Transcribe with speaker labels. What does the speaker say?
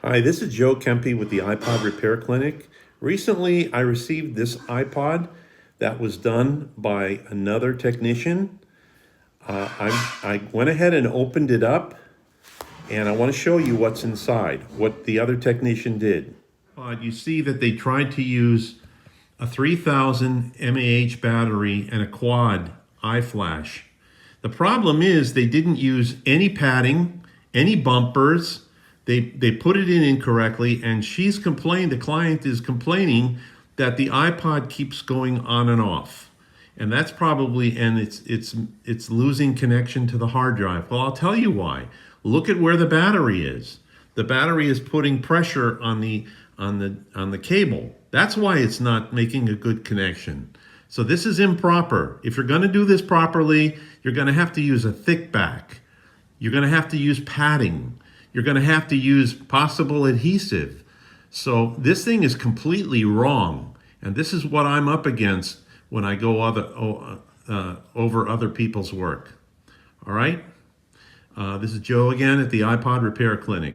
Speaker 1: Hi, this is Joe Kempe with the iPod Repair Clinic. Recently, I received this iPod that was done by another technician. I went ahead and opened it up, and I want to show you what's inside, what the other technician did. You see that they tried to use a 3000 mAh battery and a quad iFlash. The problem is they didn't use any padding, any bumpers. They put it in incorrectly, and the client is complaining that the iPod keeps going on and off. And that's probably, and it's losing connection to the hard drive. Well, I'll tell you why. Look at where the battery is. The battery is putting pressure on the cable. That's why it's not making a good connection. So this is improper. If you're going to do this properly, you're going to have to use a thick back. You're going to have to use padding. You're going to have to use possible adhesive. So this thing is completely wrong. And this is what I'm up against when I go over other people's work. All right? This is Joe again at the iPod Repair Clinic.